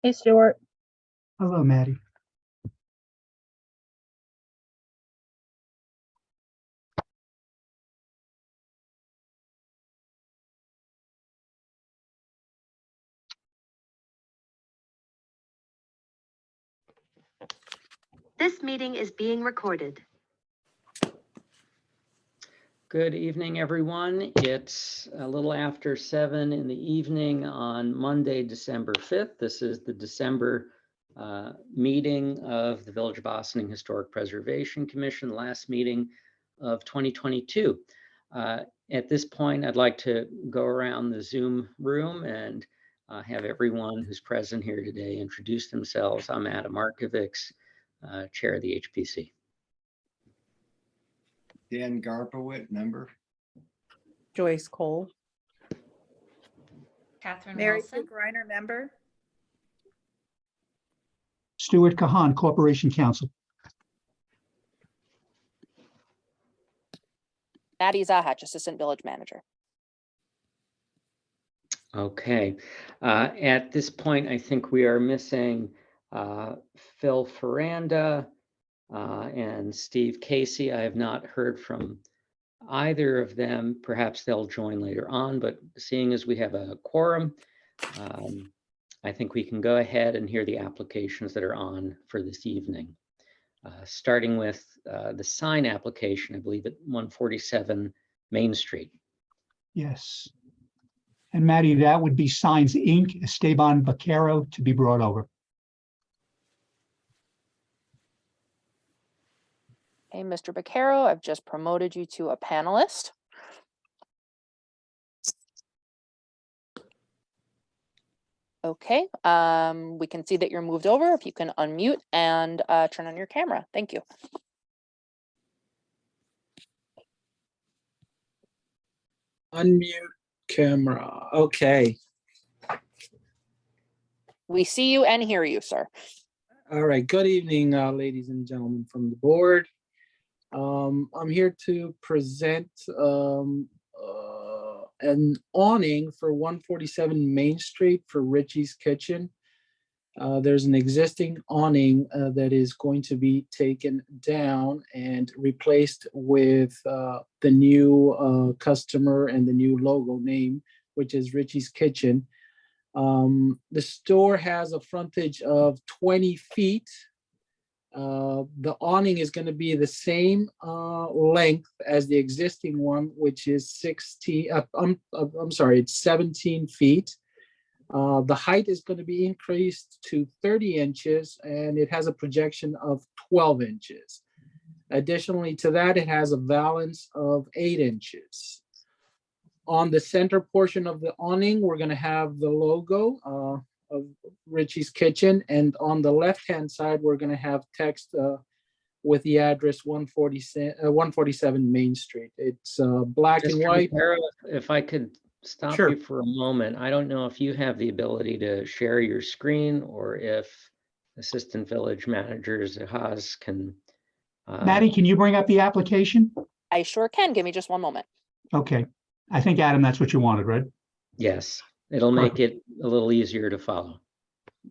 Hey, Stuart. Hello, Maddie. This meeting is being recorded. Good evening, everyone. It's a little after 7 in the evening on Monday, December 5th. This is the December meeting of the Village of Ossining Historic Preservation Commission, last meeting of 2022. At this point, I'd like to go around the Zoom room and have everyone who's present here today introduce themselves. I'm Adam Markovics, Chair of the HPC. Dan Garpowit, member. Joyce Cole. Catherine Mary Wilson. Reiner, member. Stuart Kahan, Corporation Counsel. Maddie Zahatch, Assistant Village Manager. Okay, at this point, I think we are missing Phil Ferranda and Steve Casey. I have not heard from either of them. Perhaps they'll join later on, but seeing as we have a quorum, I think we can go ahead and hear the applications that are on for this evening. Starting with the sign application, I believe at 147 Main Street. Yes. And Maddie, that would be Signs Inc., Esteban Vaquero, to be brought over. Hey, Mr. Baccaro, I've just promoted you to a panelist. Okay, we can see that you're moved over. If you can unmute and turn on your camera. Thank you. Unmute camera. Okay. We see you and hear you, sir. All right. Good evening, ladies and gentlemen from the board. I'm here to present an awning for 147 Main Street for Richie's Kitchen. There's an existing awning that is going to be taken down and replaced with the new customer and the new logo name, which is Richie's Kitchen. The store has a frontage of 20 feet. The awning is going to be the same length as the existing one, which is 17 feet. The height is going to be increased to 30 inches, and it has a projection of 12 inches. Additionally to that, it has a valance of 8 inches. On the center portion of the awning, we're going to have the logo of Richie's Kitchen, and on the left-hand side, we're going to have text with the address 147 Main Street. It's black and Mr. white. Vaccaro, if I could stop Sure. you for a moment. I don't know if you have the ability to share your screen or if Assistant Village Manager Zahaz can. Maddie, can you bring up the application? I sure can. Give me just one moment. Okay. I think, Adam, that's what you wanted, right? Yes, it'll make it a little easier to follow.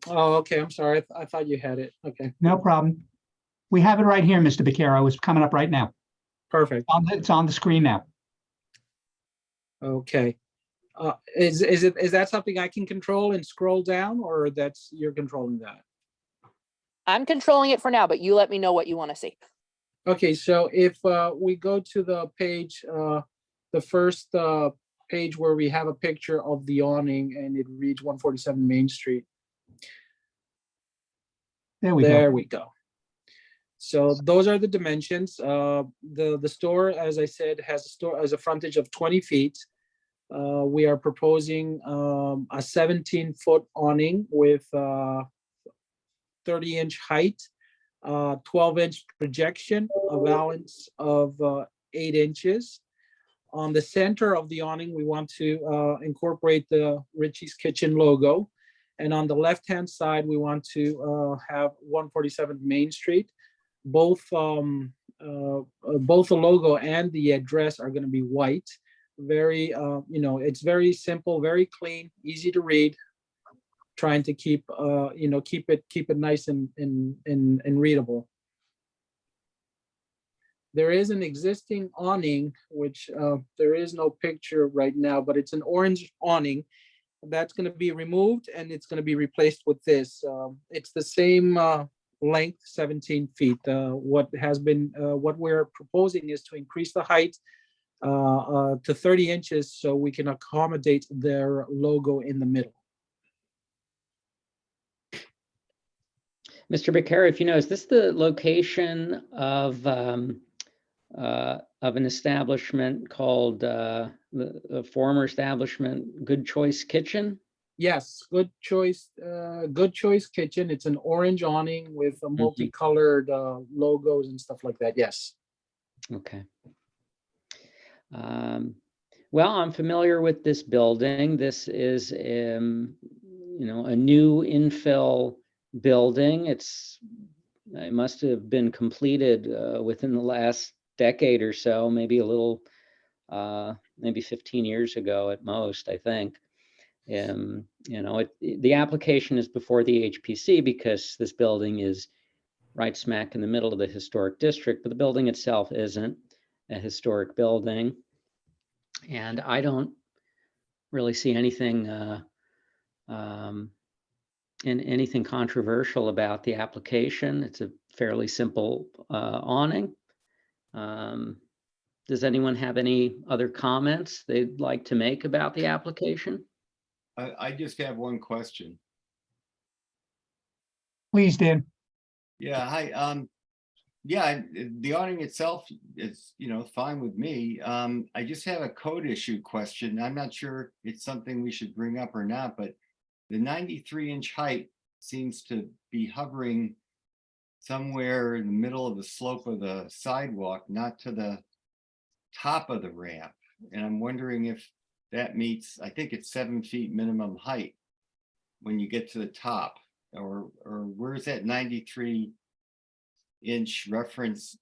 Oh, okay. I'm sorry. I thought you had it. Okay, No problem. We have it right here, Mr. Vaquero. It's coming up right now. perfect. It's on the screen now. Okay. Is that something I can control and scroll down, or that's you're controlling that? I'm controlling it for now, but you let me know what you want to see. Okay, so if we go to the page, the first page where we have a picture of the awning and it reads 147 Main Street. There we There go. we go. So those are the dimensions. The store, as I said, has a frontage of 20 feet. We are proposing a 17-foot awning with 30-inch height, 12-inch projection, a valance of 8 inches. On the center of the awning, we want to incorporate the Richie's Kitchen logo. And on the left-hand side, we want to have 147 Main Street. Both the logo and the address are going to be white. Very, it's very simple, very clean, easy to read. trying to keep, keep it nice and readable. There is an existing awning, which there is no picture right now, but it's an orange awning that's going to be removed and it's going to be replaced with this. It's the same length, 17 feet. What we're proposing is to increase the height to 30 inches so we can accommodate their logo in the middle. Mr. Becerra, if you know, is this the location of an establishment called the former establishment Good Choice Kitchen? Yes, Good Choice Kitchen. It's an orange awning with a multicolored logos and stuff like that. Yes. Okay. Well, I'm familiar with this building. This is, a new infill building. It must have been completed within the last decade or so, maybe a little, maybe 15 years ago at most, I think. The application is before the HPC because this building is right smack in the middle of the historic district, but the building itself isn't a historic building. And I don't really see anything anything controversial about the application. It's a fairly simple awning. Does anyone have any other comments they'd like to make about the application? I just have one question. Please, Dan. Yeah, hi. Yeah, the awning itself is, fine with me. I just have a code issue question. I'm not sure it's something we should bring up or not, but the 93-inch height seems to be hovering somewhere in the middle of the slope of the sidewalk, not to the top of the ramp. And I'm wondering if that meets, I think it's 7 feet minimum height when you get to the top, or where's that 93-inch reference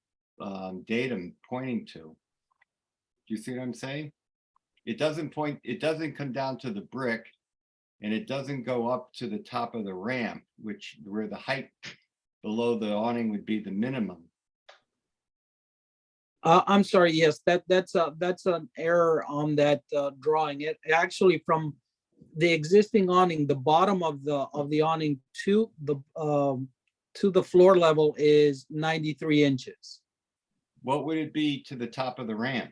datum pointing to? Do you see what I'm saying? It doesn't come down to the brick, and it doesn't go up to the top of the ramp, where the height below the awning would be the minimum. I'm sorry. Yes, that's an error on that drawing. It actually, from the existing awning, the bottom of the awning to the floor level is 93 inches. What would it be to the top of the ramp?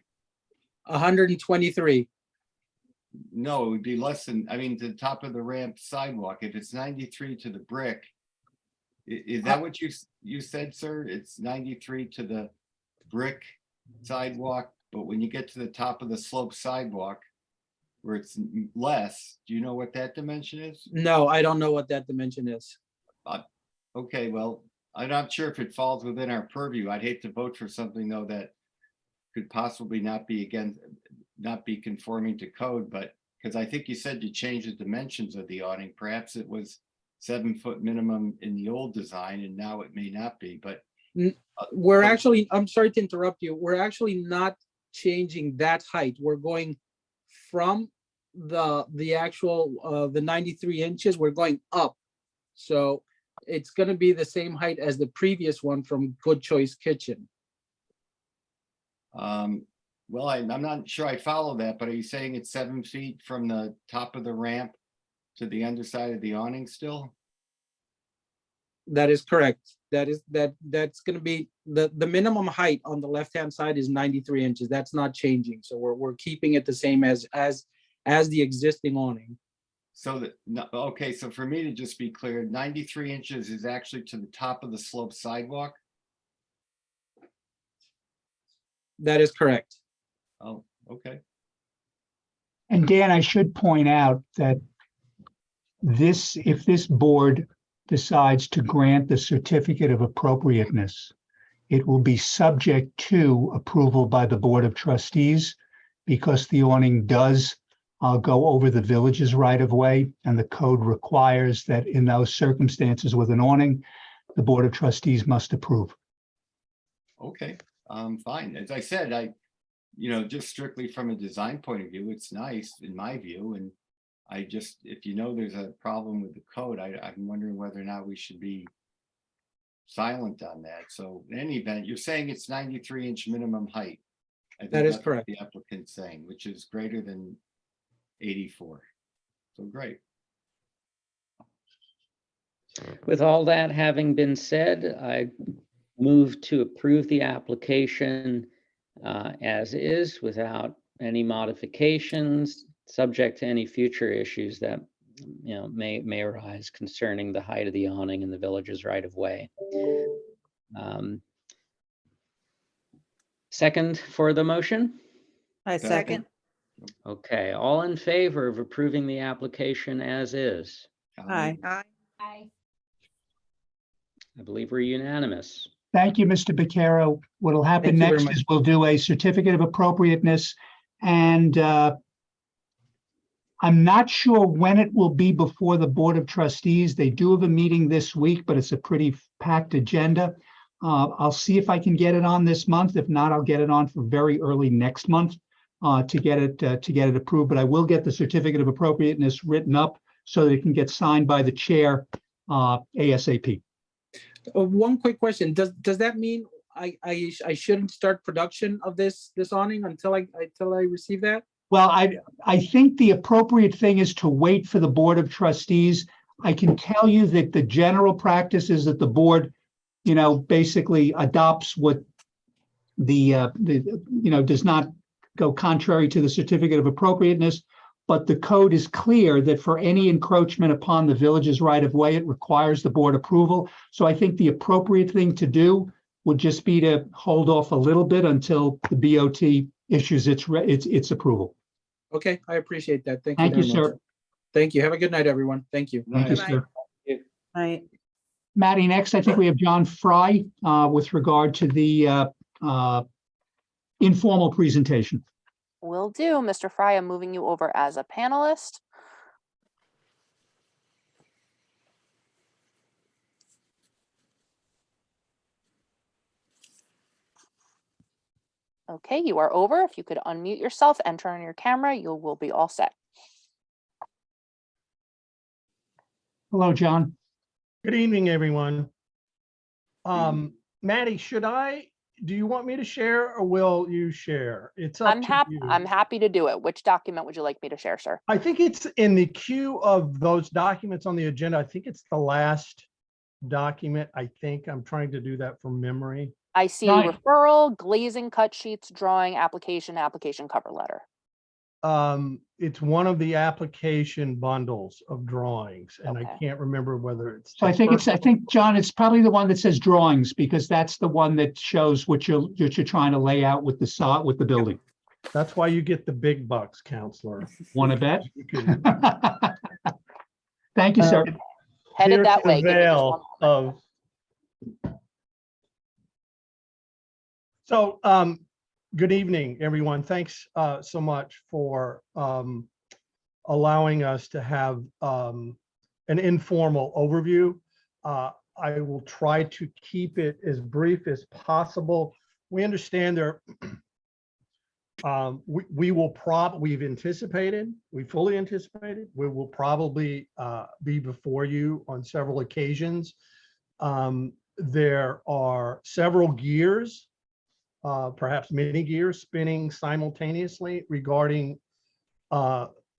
123. No, it would be less than, the top of the ramp sidewalk. If it's 93 to the brick, is that what you said, sir? It's 93 to the brick sidewalk, but when you get to the top of the slope sidewalk where it's less, do you know what that dimension is? No, I don't know what that dimension is. Okay, well, I'm not sure if it falls within our purview. I'd hate to vote for something though that could possibly not be conforming to code, but because I think you said you changed the dimensions of the awning. Perhaps it was 7 foot minimum in the old design and now it may not be, but we're actually, I'm sorry to interrupt you. We're actually not changing that height. We're going from the actual the 93 inches, we're going up. So it's going to be the same height as the previous one from Good Choice Kitchen. Well, I'm not sure I follow that, but are you saying it's 7 feet from the top of the ramp to the underside of the awning still? That is correct. That's going to be the minimum height on the left-hand side is 93 inches. That's not changing. So we're keeping it the same as the existing awning. So okay, so for me to just be clear, 93 inches is actually to the top of the slope sidewalk? That is correct. Oh, okay. And Dan, I should point out that if this board decides to grant the certificate of appropriateness, it will be subject to approval by the Board of Trustees because the awning does go over the village's right of way, and the code requires that in those circumstances with an awning, the Board of Trustees must approve. Okay, fine. As I said, just strictly from a design point of view, it's nice in my view, and I just, if you know there's a problem with the code, I'm wondering whether or not we should be silent on that. So in any event, you're saying it's 93-inch minimum height. I think That is that's what correct. the applicant's saying, which is greater than 84. So great. With all that having been said, I move to approve the application as is without any modifications, subject to any future issues that may arise concerning the height of the awning in the village's right of way. Second for the motion? I second. Okay, all in favor of approving the application as is? Aye. Aye. I believe we're unanimous. Thank you, Mr. Becerra. What'll happen Thank you very next much. is we'll do a certificate of appropriateness, and I'm not sure when it will be before the Board of Trustees. They do have a meeting this week, but it's a pretty packed agenda. I'll see if I can get it on this month. If not, I'll get it on for very early next month to get it approved. But I will get the certificate of appropriateness written up so that it can get signed by the chair ASAP. One quick question. Does that mean I shouldn't start production of this awning until I receive that? Well, I think the appropriate thing is to wait for the Board of Trustees. I can tell you that the general practice is that the board, basically adopts what does not go contrary to the certificate of appropriateness. But the code is clear that for any encroachment upon the village's right of way, it requires the board approval. So I think the appropriate thing to do would just be to hold off a little bit until the BOT issues its approval. Okay, I appreciate that. Thank you. Thank you, very much. sir. Thank you. Have a good night, everyone. Thank you. Thank you, Nice. sir. Aye. Maddie, next, I think we have John Fry with regard to the informal presentation. Will do. Mr. Fry, I'm moving you over as a panelist. Okay, you are over. If you could unmute yourself and turn on your camera, you will be all set. Hello, John. Good evening, everyone. Maddie, do you want me to share or will you share? It's up to you. I'm happy to do it. Which document would you like me to share, sir? I think it's in the queue of those documents on the agenda. I think it's the last document. I'm trying to do that from memory. I see Right. referral, glazing cut sheets, drawing, application cover letter. It's one of the application bundles of drawings, and I Okay. can't remember whether it's. So I the think first- John, it's probably the one that says drawings, because that's the one that shows what you're trying to lay out with the building. That's why you get the big bucks, counselor. Want to bet? You can- Thank you, sir. Headed Pierce that the way. Give me just veil one moment. So, good evening, everyone. Thanks so much for allowing us to have an informal overview. I will try to keep it as brief as possible. We understand we've anticipated, we fully anticipated, we will probably be before you on several occasions. There are several gears, perhaps many gears spinning simultaneously regarding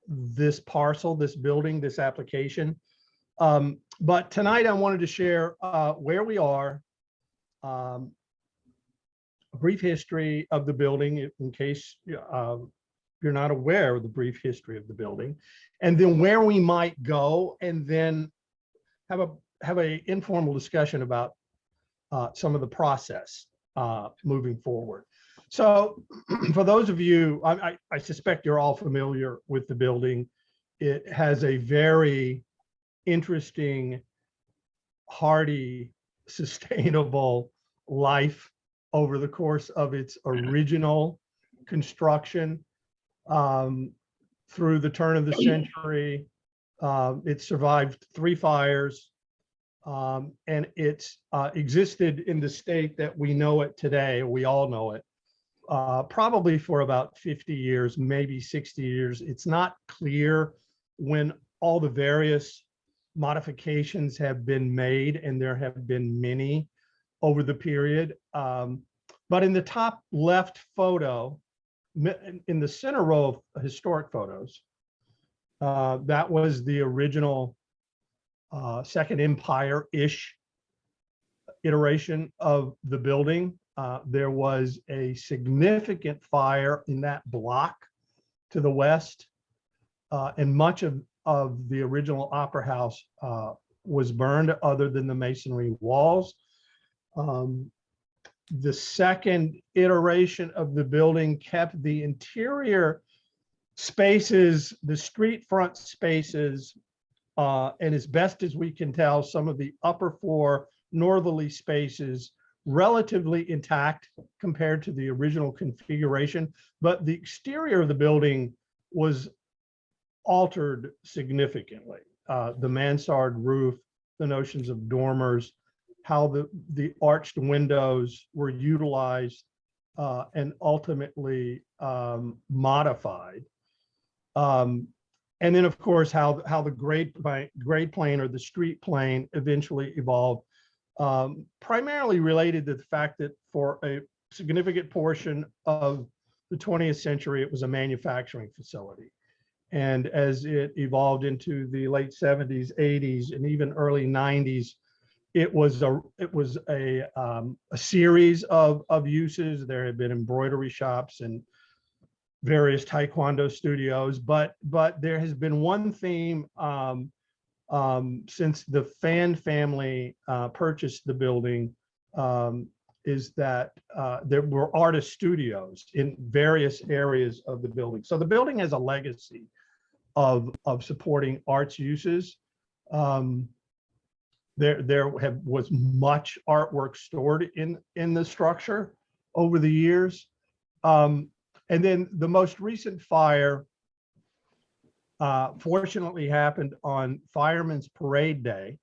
this parcel, this building, this application. But tonight I wanted to share where we are, a brief history of the building in case you're not aware of the brief history of the building, and then where we might go, and then have a informal discussion about some of the process moving forward. So for those of you, I suspect you're all familiar with the building. It has a very interesting, hardy, sustainable life over the course of its original construction. Through the turn of the century, it survived 3 fires. And it's existed in the state that we know it today, we all know it, probably for about 50 years, maybe 60 years. It's not clear when all the various modifications have been made, and there have been many over the period. But in the top left photo, in the center row of historic photos, that was the original Second Empire-ish iteration of the building. There was a significant fire in that block to the west, and much of the original Opera House was burned, other than the masonry walls. The second iteration of the building kept the interior spaces, the street front spaces, and as best as we can tell, some of the upper floor northerly spaces relatively intact compared to the original configuration, but the exterior of the building was altered significantly. The mansard roof, the notions of dormers, how the arched windows were utilized and ultimately modified. And then, of course, how the grade plane or the street plane eventually evolved, primarily related to the fact that for a significant portion of the 20th century, it was a manufacturing facility. And as it evolved into the late 70s, 80s, and even early 90s, it was a series of uses. There had been embroidery shops and various taekwondo studios, but there has been one theme since the Fan family purchased the building, is that there were artist studios in various areas of the building. So the building has a legacy of supporting arts uses. There was much artwork stored in the structure over the years. And then the most recent fire fortunately happened on Firemen's Parade Day.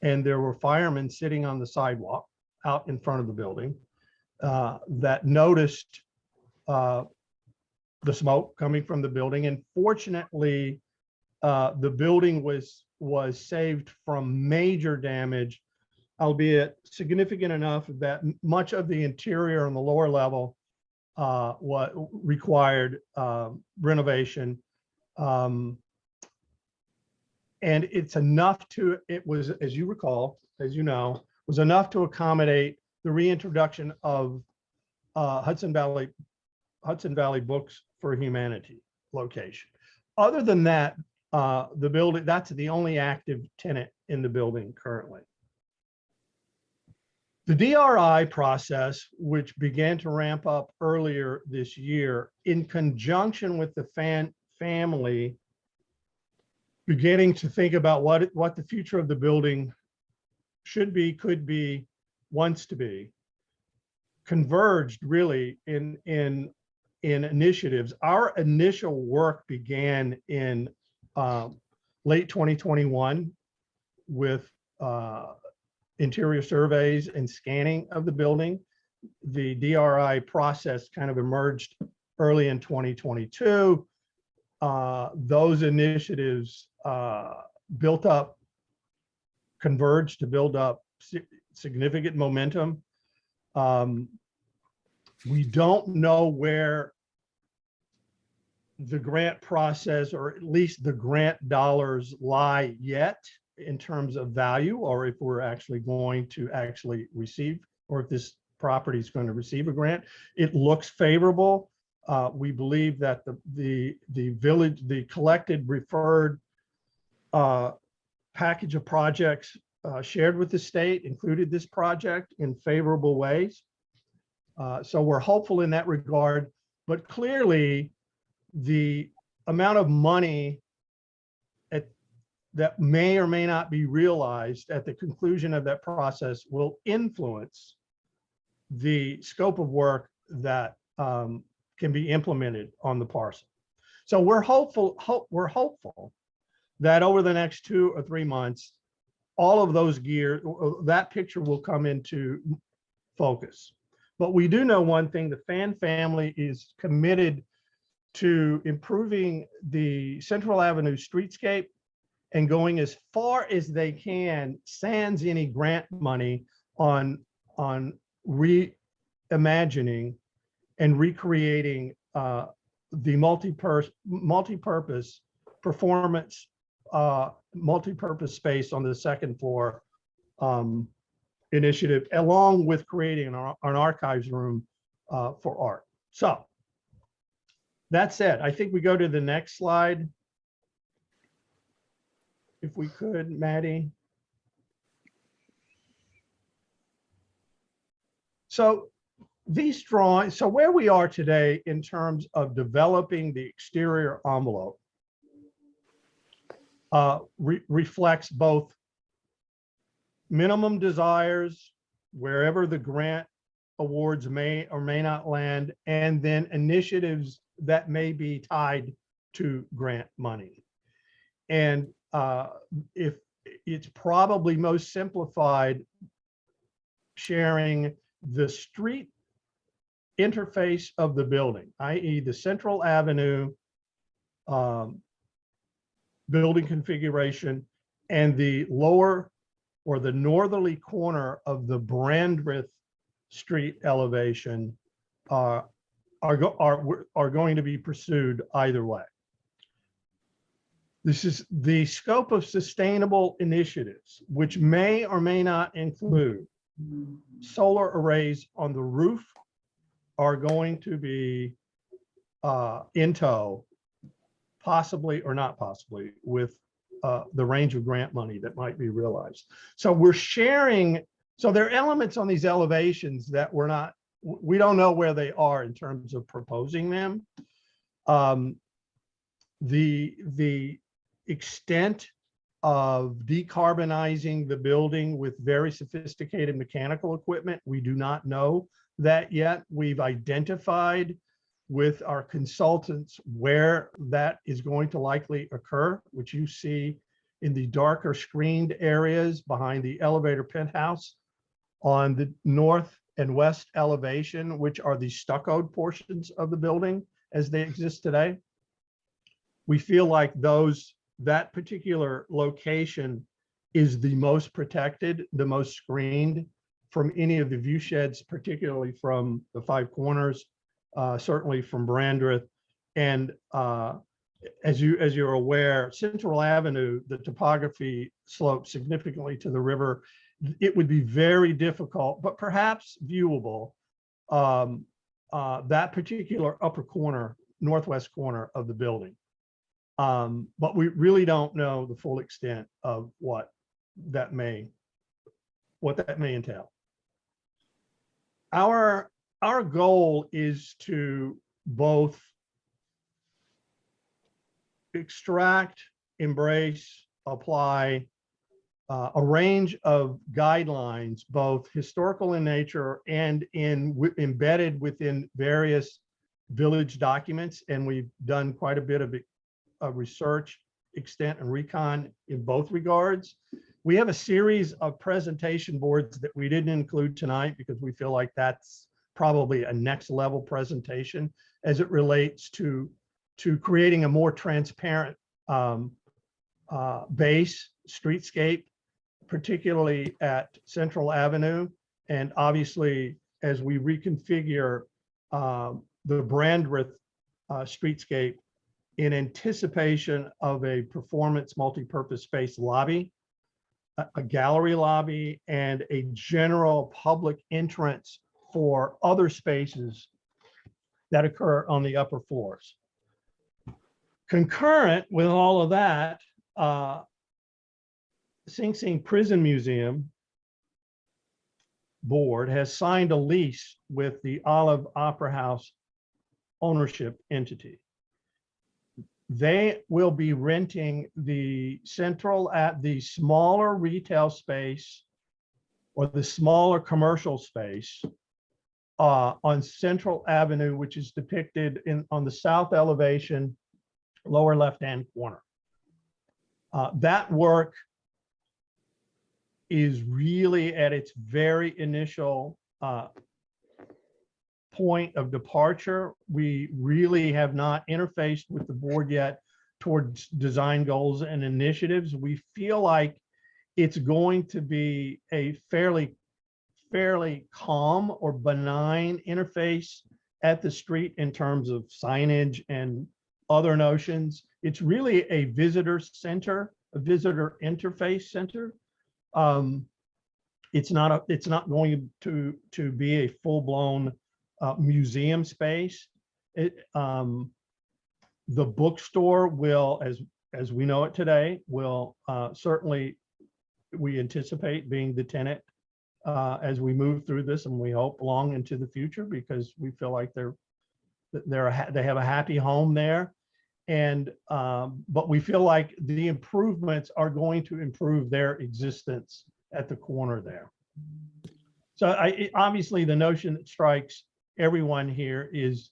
And there were firemen sitting on the sidewalk out in front of the building that noticed the smoke coming from the building. And fortunately, the building was saved from major damage, albeit significant enough that much of the interior on the lower level what required renovation. And it's enough to, it was, as you recall, as you know, was enough to accommodate the reintroduction of Hudson Valley Books for Humanity location. Other than that, the building, that's the only active tenant in the building currently. The DRI process, which began to ramp up earlier this year, in conjunction with the Fan family beginning to think about what the future of the building should be, could be, wants to be, converged really in initiatives. Our initial work began in late 2021 with interior surveys and scanning of the building. The DRI process kind of emerged early in 2022. Those initiatives converged to build up significant momentum. We don't know where the grant process, or at least the grant dollars, lie yet in terms of value, or if we're actually going to receive, or if this property is going to receive a grant. It looks favorable. We believe that the collected referred package of projects shared with the state included this project in favorable ways. So we're hopeful in that regard, but clearly the amount of money that may or may not be realized at the conclusion of that process will influence the scope of work that can be implemented on the parcel. So we're hopeful that over the next 2 or 3 months, all of those that picture will come into focus. But we do know one thing: the Fan family is committed to improving the Central Avenue streetscape and going as far as they can, sans any grant money, on reimagining and recreating the multi-purpose performance, multi-purpose space on the second floor initiative, along with creating an archives room for art. So that said, I think we go to the next slide. If we could, Maddie. So these drawings, so where we are today in terms of developing the exterior envelope reflects both minimum desires, wherever the grant awards may or may not land, and then initiatives that may be tied to grant money. And if it's probably most simplified, sharing the street interface of the building, i.e. the Central Avenue building configuration and the lower or the northerly corner of the Brandreth Street elevation are going to be pursued either way. This is the scope of sustainable initiatives, which may or may not include solar arrays on the roof, are going to be in tow, possibly or not possibly, with the range of grant money that might be realized. So we're sharing, so there are elements on these elevations that we don't know where they are in terms of proposing them. The extent of decarbonizing the building with very sophisticated mechanical equipment, we do not know that yet. We've identified with our consultants where that is going to likely occur, which you see in the darker screened areas behind the elevator penthouse on the north and west elevation, which are the stuccoed portions of the building as they exist today. We feel like that particular location is the most protected, the most screened from any of the view sheds, particularly from the Five Corners, certainly from Brandreth. And as you're aware, Central Avenue, the topography slopes significantly to the river. It would be very difficult, but perhaps viewable, that particular upper corner, northwest corner of the building. But we really don't know the full extent of what that may entail. Our goal is to both extract, embrace, apply a range of guidelines, both historical in nature and embedded within various village documents. And we've done quite a bit of research, extent, and recon in both regards. We have a series of presentation boards that we didn't include tonight because we feel like that's probably a next level presentation as it relates to creating a more transparent base streetscape, particularly at Central Avenue. And obviously, as we reconfigure the Brandreth streetscape in anticipation of a performance multi-purpose space lobby, a gallery lobby, and a general public entrance for other spaces that occur on the upper floors. Concurrent with all of that, Sing Sing Prison Museum board has signed a lease with the Olive Opera House ownership entity. They will be renting the smaller retail space or the smaller commercial space on Central Avenue, which is depicted on the south elevation, lower left-hand corner. That work is really at its very initial point of departure. We really have not interfaced with the board yet towards design goals and initiatives. We feel like it's going to be a fairly calm or benign interface at the street in terms of signage and other notions. It's really a visitor center, a visitor interface center. It's not going to be a full-blown museum space. The bookstore will, as we know it today, will certainly, we anticipate being the tenant as we move through this, and we hope long into the future, because we feel like they have a happy home there. And but we feel like the improvements are going to improve their existence at the corner there. So obviously the notion that strikes everyone here is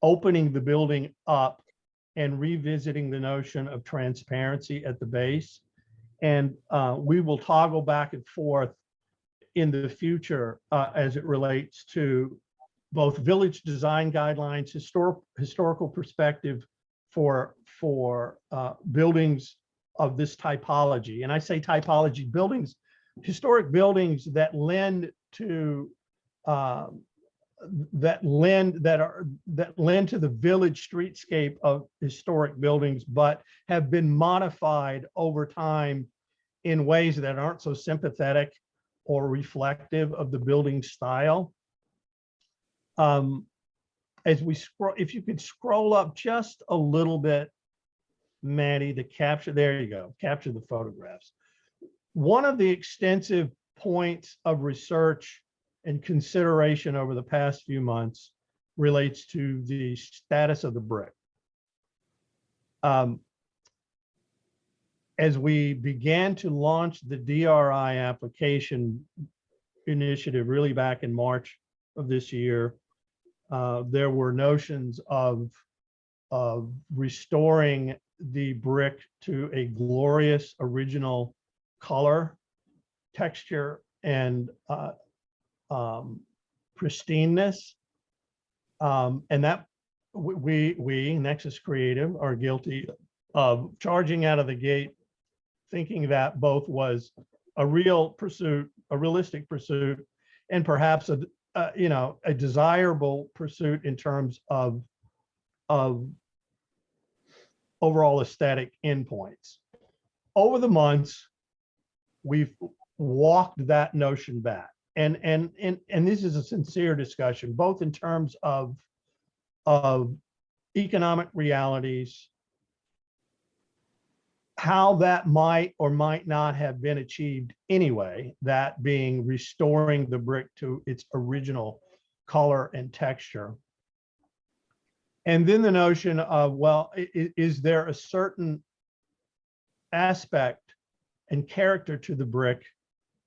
opening the building up and revisiting the notion of transparency at the base. And we will toggle back and forth in the future as it relates to both village design guidelines, historical perspective for buildings of this typology. And I say typology, buildings, historic buildings that lend to that lend to the village streetscape of historic buildings, but have been modified over time in ways that aren't so sympathetic or reflective of the building style. As we scroll, if you could scroll up just a little bit, Maddie, to capture, there you go, capture the photographs. One of the extensive points of research and consideration over the past few months relates to the status of the brick. As we began to launch the DRI application initiative really back in March of this year, there were notions of restoring the brick to a glorious original color, texture, and pristineness. And that we, Nexus Creative, are guilty of charging out of the gate, thinking that both was a real pursuit, a realistic pursuit, and perhaps a desirable pursuit in terms of overall aesthetic endpoints. Over the months, we've walked that notion back, and this is a sincere discussion, both in terms of economic realities, how that might or might not have been achieved anyway, that being restoring the brick to its original color and texture. And then the notion of, well, is there a certain aspect and character to the brick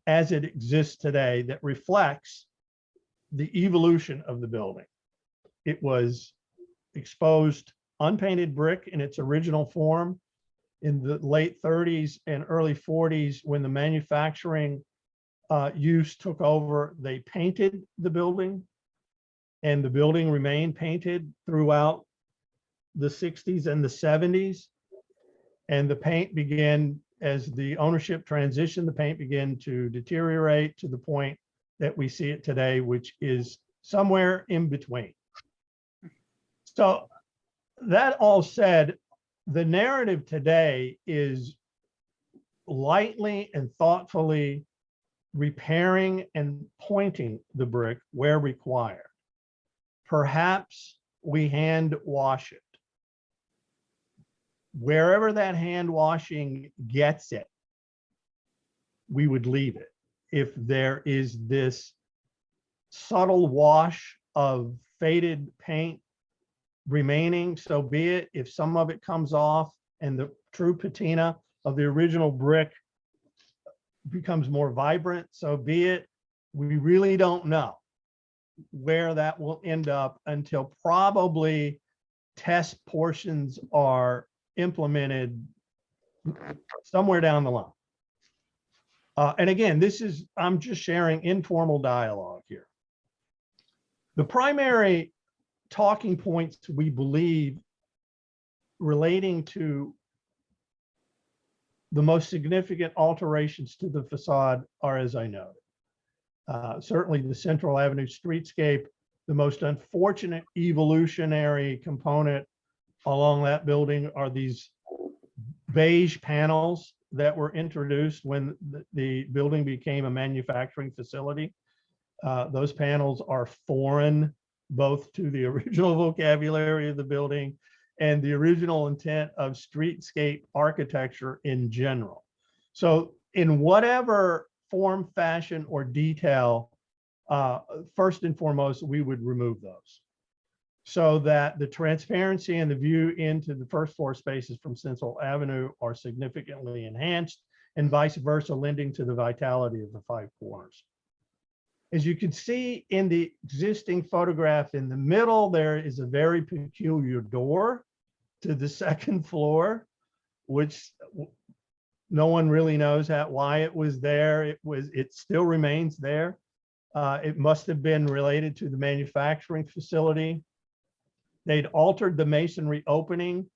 as it exists today that reflects the evolution of the building? It was exposed unpainted brick in its original form. In the late 30s and early 40s, when the manufacturing use took over, they painted the building, and the building remained painted throughout the 60s and the 70s. And the paint began, as the ownership transitioned, the paint began to deteriorate to the point that we see it today, which is somewhere in between. So that all said, the narrative today is lightly and thoughtfully repairing and pointing the brick where required. Perhaps we hand wash it. Wherever that hand washing gets it, we would leave it. If there is this subtle wash of faded paint remaining, so be it. If some of it comes off and the true patina of the original brick becomes more vibrant, so be it. We really don't know where that will end up until probably test portions are implemented somewhere down the line. And again, I'm just sharing informal dialogue here. The primary talking points we believe relating to the most significant alterations to the facade are as I noted. Certainly the Central Avenue streetscape, the most unfortunate evolutionary component along that building are these beige panels that were introduced when the building became a manufacturing facility. Those panels are foreign both to the original vocabulary of the building and the original intent of streetscape architecture in general. So in whatever form, fashion, or detail, first and foremost, we would remove those so that the transparency and the view into the first floor spaces from Central Avenue are significantly enhanced, and vice versa, lending to the vitality of the five corners. As you can see in the existing photograph in the middle, there is a very peculiar door to the second floor, which no one really knows why it was there. It still remains there. It must have been related to the manufacturing facility. They'd altered the masonry opening.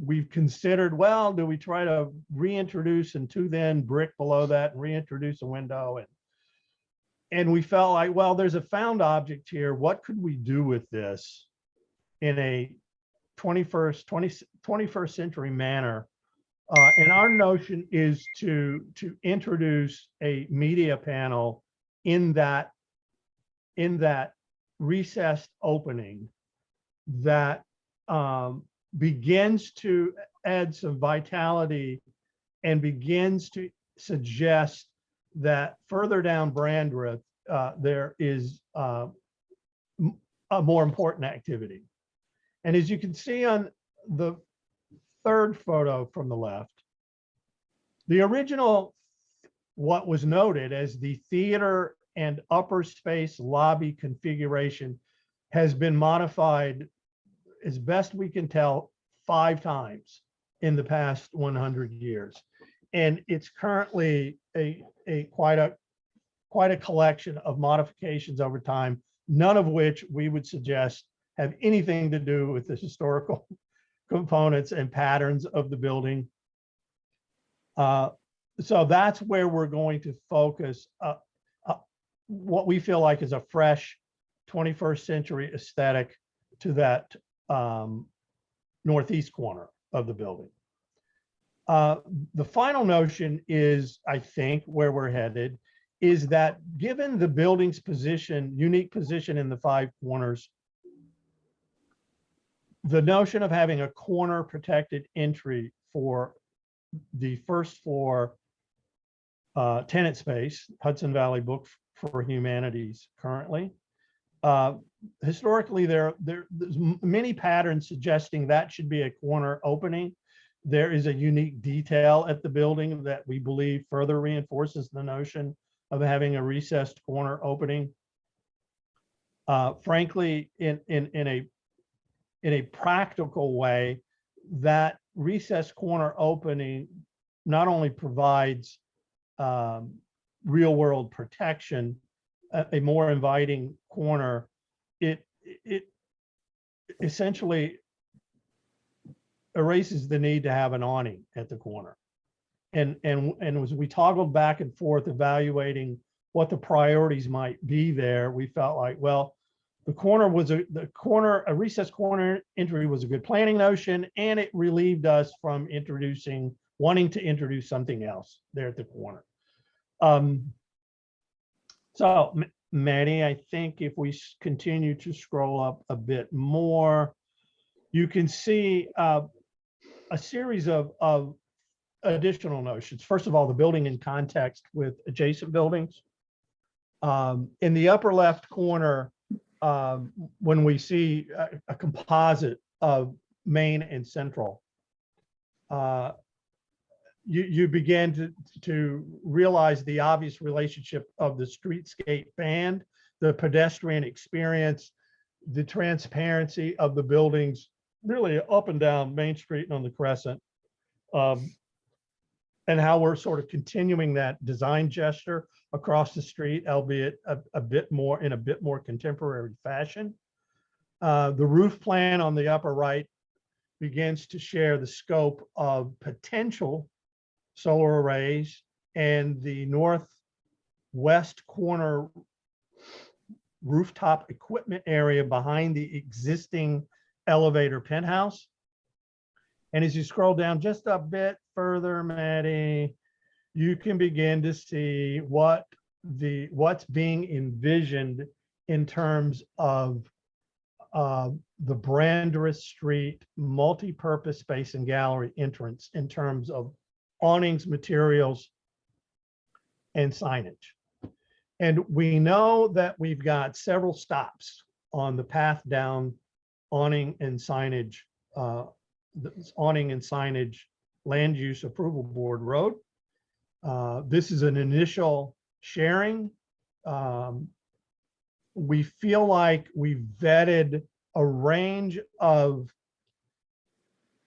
We've considered, well, do we try to reintroduce and then brick below that and reintroduce a window? And we felt like, well, there's a found object here. What could we do with this in a 21st century manner? And our notion is to introduce a media panel in that recessed opening that begins to add some vitality and begins to suggest that further down Brandreth, there is a more important activity. And as you can see on the third photo from the left, the original, what was noted as the theater and upper space lobby configuration has been modified, as best we can tell, 5 times in the past 100 years. And it's currently quite a collection of modifications over time, none of which we would suggest have anything to do with the historical components and patterns of the building. So that's where we're going to focus what we feel like is a fresh 21st century aesthetic to that northeast corner of the building. The final notion is, I think, where we're headed, is that given the building's unique position in the 5 corners, the notion of having a corner protected entry for the first floor tenant space, Hudson Valley Book for Humanities currently. Historically, there's many patterns suggesting that should be a corner opening. There is a unique detail at the building that we believe further reinforces the notion of having a recessed corner opening. Frankly, in a practical way, that recessed corner opening not only provides real world protection, a more inviting corner, it essentially erases the need to have an awning at the corner. And as we toggled back and forth evaluating what the priorities might be there, we felt like, well, a recessed corner entry was a good planning notion, and it relieved us from wanting to introduce something else there at the corner. So Maddie, I think if we continue to scroll up a bit more, you can see a series of additional notions. First of all, the building in context with adjacent buildings. In the upper left corner, when we see a composite of Main and Central, you begin to realize the obvious relationship of the streetscape band, the pedestrian experience, the transparency of the buildings, really up and down Main Street and on the Crescent. and how we're sort of continuing that design gesture across the street, albeit a bit more in a bit more contemporary fashion. The roof plan on the upper right begins to share the scope of potential solar arrays, and the northwest corner rooftop equipment area behind the existing elevator penthouse. And as you scroll down just a bit further, Maddie, you can begin to see what's being envisioned in terms of the Branderis Street multi-purpose space and gallery entrance in terms of awnings, materials, and signage. And we know that we've got several stops on the path down awning and signage, land use approval board road. This is an initial sharing. We feel like we've vetted a range of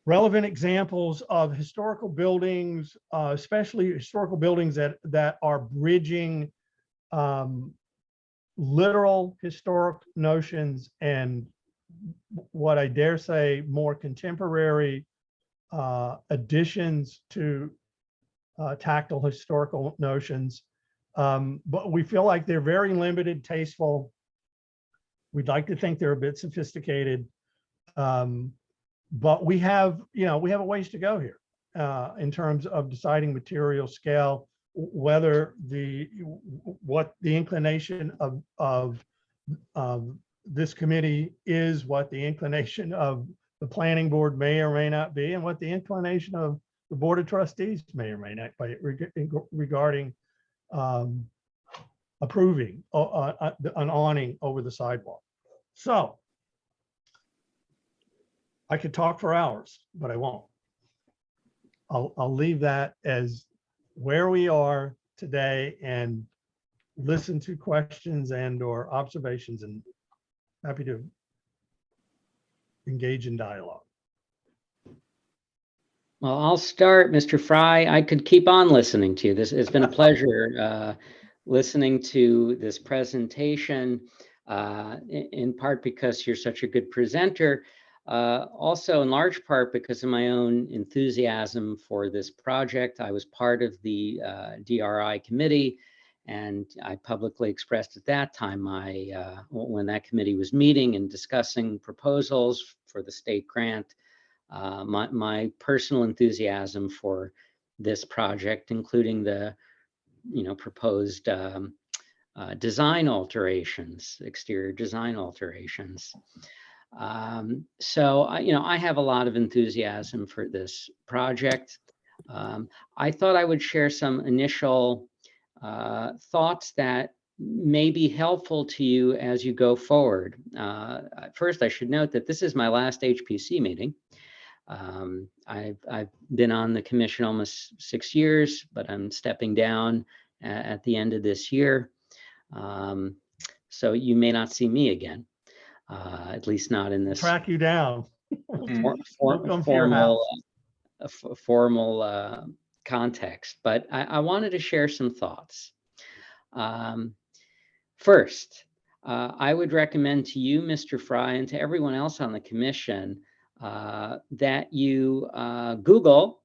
relevant examples of historical buildings, especially historical buildings that are bridging literal historic notions and what I dare say more contemporary additions to tactile historical notions. But we feel like they're very limited, tasteful. We'd like to think they're a bit sophisticated. But we have a ways to go here in terms of deciding material scale, whether what the inclination of this committee is, what the inclination of the planning board may or may not be, and what the inclination of the board of trustees may or may not be regarding approving an awning over the sidewalk. So I could talk for hours, but I won't. I'll leave that as where we are today and listen to questions and or observations, and happy to engage in dialogue. Well, I'll start, Mr. Fry. I could keep on listening to you. This has been a pleasure listening to this presentation, in part because you're such a good presenter. Also, in large part because of my own enthusiasm for this project. I was part of the DRI committee, and I publicly expressed at that time when that committee was meeting and discussing proposals for the state grant, my personal enthusiasm for this project, including the proposed design alterations, exterior design alterations. So I have a lot of enthusiasm for this project. I thought I would share some initial thoughts that may be helpful to you as you go forward. First, I should note that this is my last HPC meeting. I've been on the commission almost 6 years, but I'm stepping down at the end of this year. So you may not see me again. At least not in this Track you down. formal context. But I wanted to share some thoughts. First, I would recommend to you, Mr. Fry, and to everyone else on the commission that you Google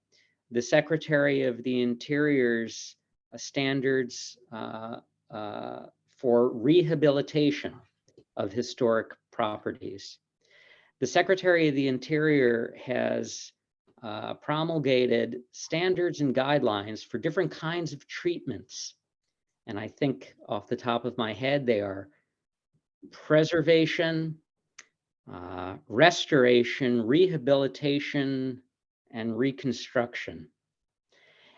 the Secretary of the Interior's standards for rehabilitation of historic properties. The Secretary of the Interior has promulgated standards and guidelines for different kinds of treatments. And I think off the top of my head, they are preservation, restoration, rehabilitation, and reconstruction.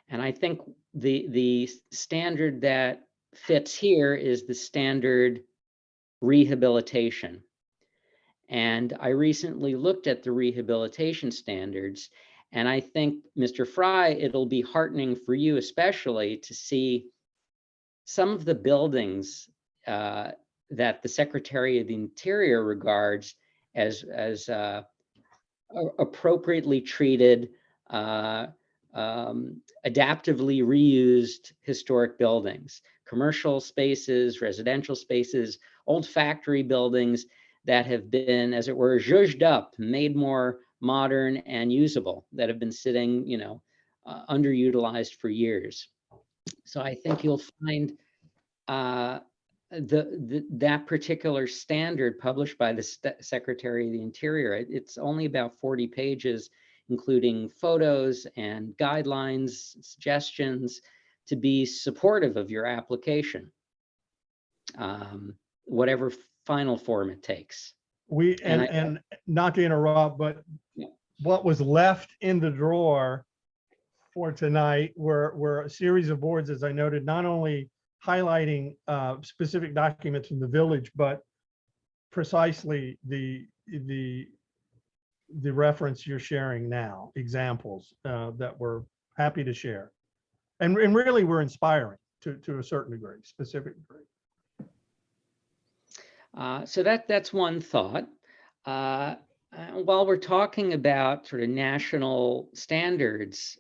And I think the standard that fits here is the standard rehabilitation. And I recently looked at the rehabilitation standards, and I think, Mr. Fry, it'll be heartening for you especially to see some of the buildings that the Secretary of the Interior regards as appropriately treated, adaptively reused historic buildings, commercial spaces, residential spaces, old factory buildings that have been, as it were, zhuzhed up, made more modern and usable, that have been sitting, underutilized for years. So I think you'll find that particular standard published by the Secretary of the Interior, it's only about 40 pages, including photos and guidelines, suggestions to be supportive of your application, whatever final form it takes. And not to interrupt, but Yeah. what was left in the drawer for tonight were a series of boards, as I noted, not only highlighting specific documents from the village, but precisely the reference you're sharing now, examples that we're happy to share. And really we're inspiring to a certain degree, specific degree. So that's one thought. While we're talking about sort of national standards,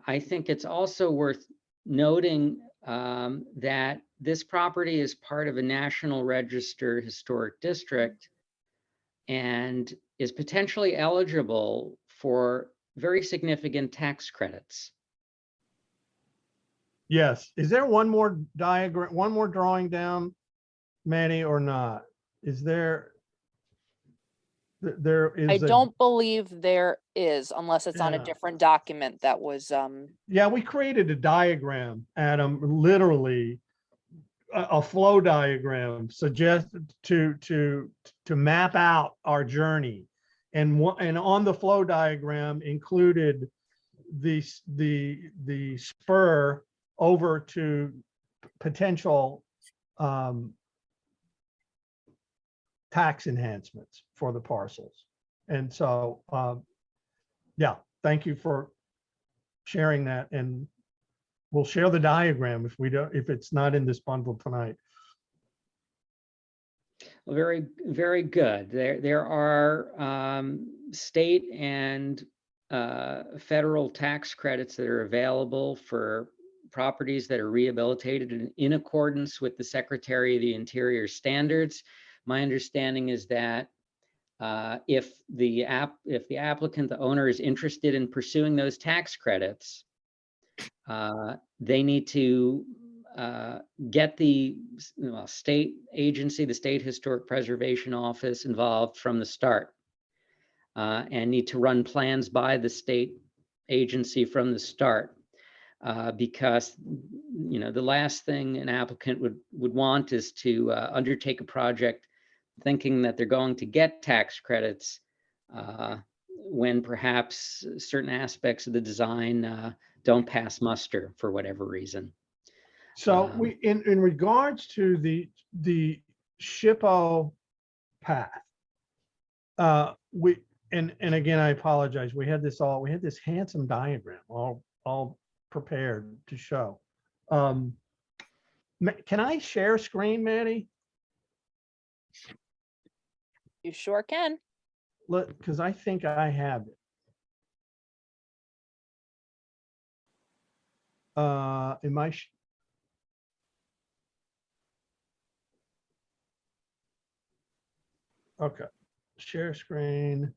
I think it's also worth noting that this property is part of a National Register Historic District and is potentially eligible for very significant tax credits. Yes. Is there one more diagram, one more drawing down, Manny, or not? Is there? There is. I don't believe there is, unless it's on a Yeah. different document that was, Yeah, we created a diagram, Adam, literally a flow diagram suggested to map out our journey. And on the flow diagram included the spur over to potential tax enhancements for the parcels. And so, yeah, thank you for sharing that. And we'll share the diagram if it's not in this bundle tonight. Well, very, very good. There are state and federal tax credits that are available for properties that are rehabilitated in accordance with the Secretary of the Interior standards. My understanding is that if the applicant, the owner, is interested in pursuing those tax credits, they need to get the state agency, the State Historic Preservation Office, involved from the start, and need to run plans by the state agency from the start, because the last thing an applicant would want is to undertake a project thinking that they're going to get tax credits when perhaps certain aspects of the design don't pass muster for whatever reason. So we, in regards to the SHPO path, and again, I apologize. We had this handsome diagram all prepared to show. Can I share screen, Manny? you sure can. Look, because I think I have it. Am I? Okay, share screen.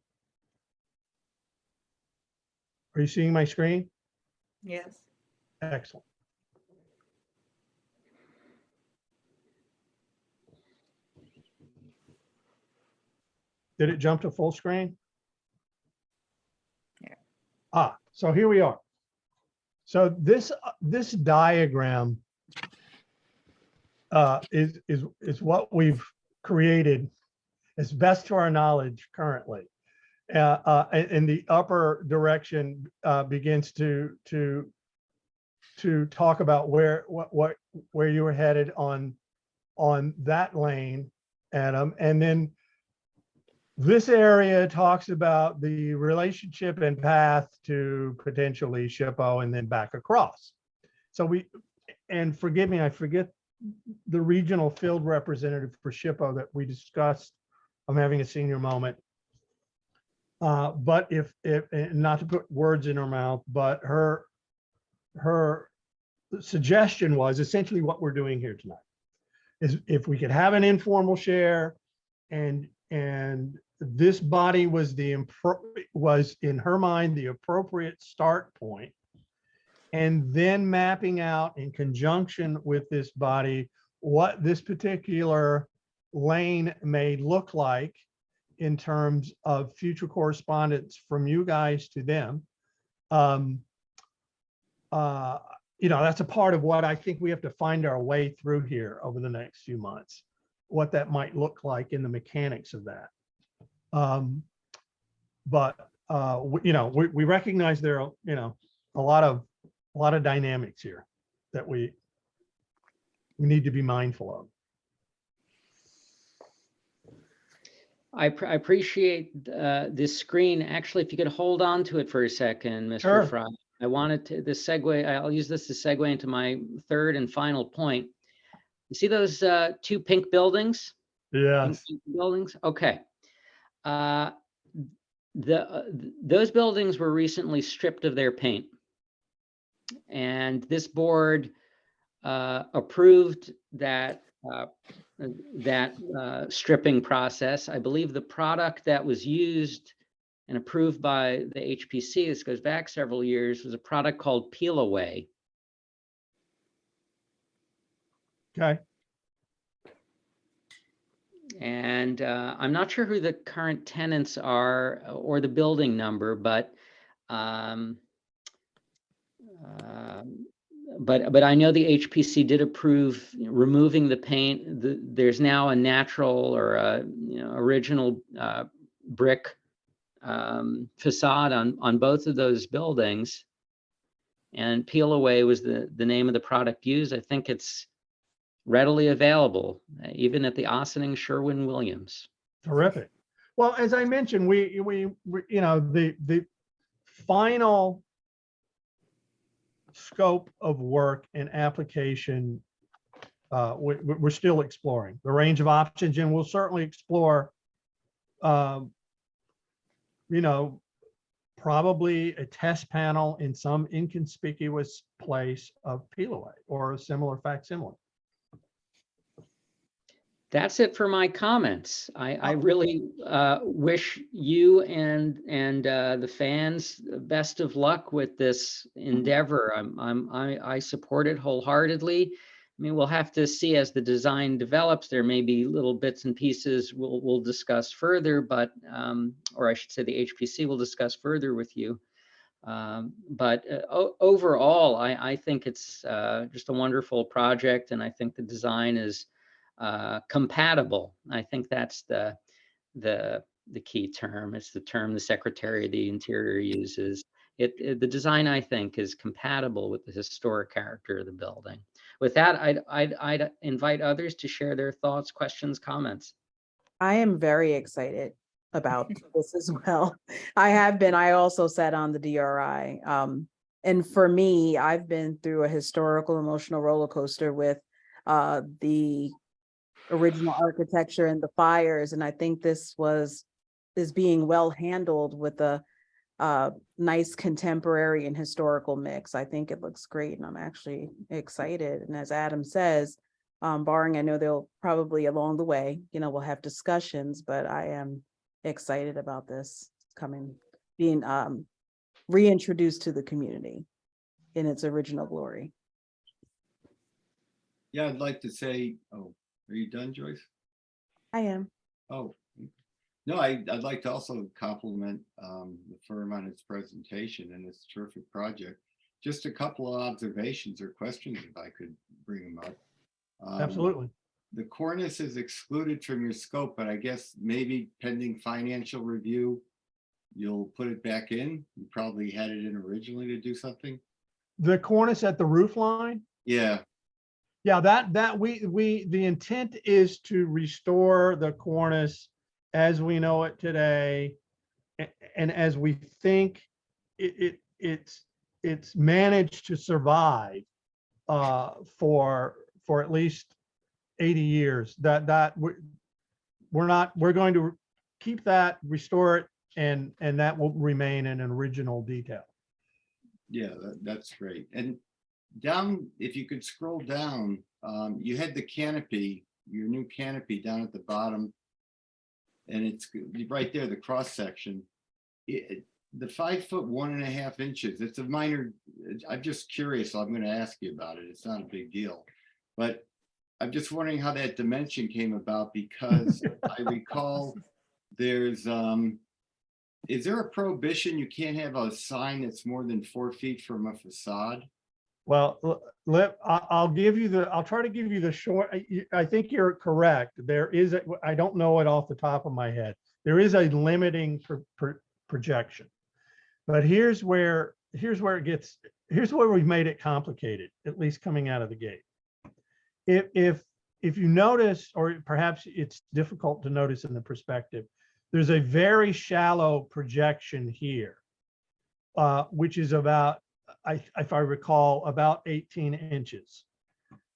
Are you seeing my screen? Yes. Excellent. Did it jump to full screen? Yeah. So here we are. So this diagram is what we've created as best to our knowledge currently. In the upper direction begins to talk about where you were headed on that lane, Adam, and then this area talks about the relationship and path to potentially SHPO and then back across. So and forgive me, I forget the regional field representative for SHPO that we discussed. I'm having a senior moment. But if not to put words in her mouth, but her her suggestion was essentially what we're doing here tonight. Is if we could have an informal share and this body was was in her mind the appropriate start point, and then mapping out in conjunction with this body what this particular lane may look like in terms of future correspondence from you guys to them. You know, that's a part of what I think we have to find our way through here over the next few months, what that might look like in the mechanics of that. You know, we recognize there are, you know, a lot of dynamics here that we need to be mindful of. I appreciate this screen. Actually, if you could hold on to it for a second, Mr. Sure. Fry. I wanted to I'll use this to segue into my third and final point. You see those two pink buildings? Yes. Pink buildings? Okay. Those buildings were recently stripped of their paint. And this board approved that stripping process. I believe the product that was used and approved by the HPC, this goes back several years, was a product called Peel Away. Okay. And I'm not sure who the current tenants are or the building number, but I know the HPC did approve removing the paint. There's now a natural or a original brick facade on both of those buildings, and Peel Away was the name of the product used. I think it's readily available, even at the Ossining Sherwin-Williams. Terrific. Well, as I mentioned, we you know, the final scope of work and application, we're still exploring the range of options, and we'll certainly explore, you know, probably a test panel in some inconspicuous place of Peel Away or a similar facsimile. That's it for my comments. I really wish you and the fans best of luck with this endeavor. I support it wholeheartedly. I mean, we'll have to see as the design develops. There may be little bits and pieces we'll discuss further, but or I should say the HPC will discuss further with you. Overall, I think it's just a wonderful project, and I think the design is compatible. I think that's the key term. It's the term the Secretary of the Interior uses. The design, I think, is compatible with the historic character of the building. With that, I'd invite others to share their thoughts, questions, comments. I am very excited about this as well. I also sat on the DRI. And for me, I've been through a historical emotional roller coaster with the original architecture and the fires. And I think this is being well handled with a nice contemporary and historical mix. I think it looks great, and I'm actually excited. And as Adam says, barring, I know they'll probably along the way, you know, we'll have discussions, but I am excited about this being reintroduced to the community in its original glory. Yeah, I'd like to say, oh, are you done, Joyce? I am. Oh, no, I'd like to also compliment the firm on its presentation and its terrific project. Just a couple of observations or questions, if I could bring them up. Absolutely. The cornice is excluded from your scope, but I guess maybe pending financial review, you'll put it back in. You probably had it in originally to do something. The cornice at the roof line. Yeah, Yeah, the intent is to restore the cornice as we know it today, and as we think it's managed to survive for at least 80 years. We're going to keep that, restore it, and that will remain in an original detail. yeah, that's great. And down, if you could scroll down, you had the canopy, your new canopy down at the bottom. And it's right there, the cross section. The 5 foot 1.5 inches, it's a minor, I'm just curious, so I'm gonna ask you about it. It's not a big deal. But I'm just wondering how that dimension came about, because I recall there's, is there a prohibition? You can't have a sign that's more than 4 feet from a facade? Well, I'll give you I'll try to give you the short, I think you're correct. There is, I don't know it off the top of my head. There is a limiting projection. But here's where here's where we've made it complicated, at least coming out of the gate. If you notice, or perhaps it's difficult to notice in the perspective, there's a very shallow projection here, which is about, if I recall, about 18 inches.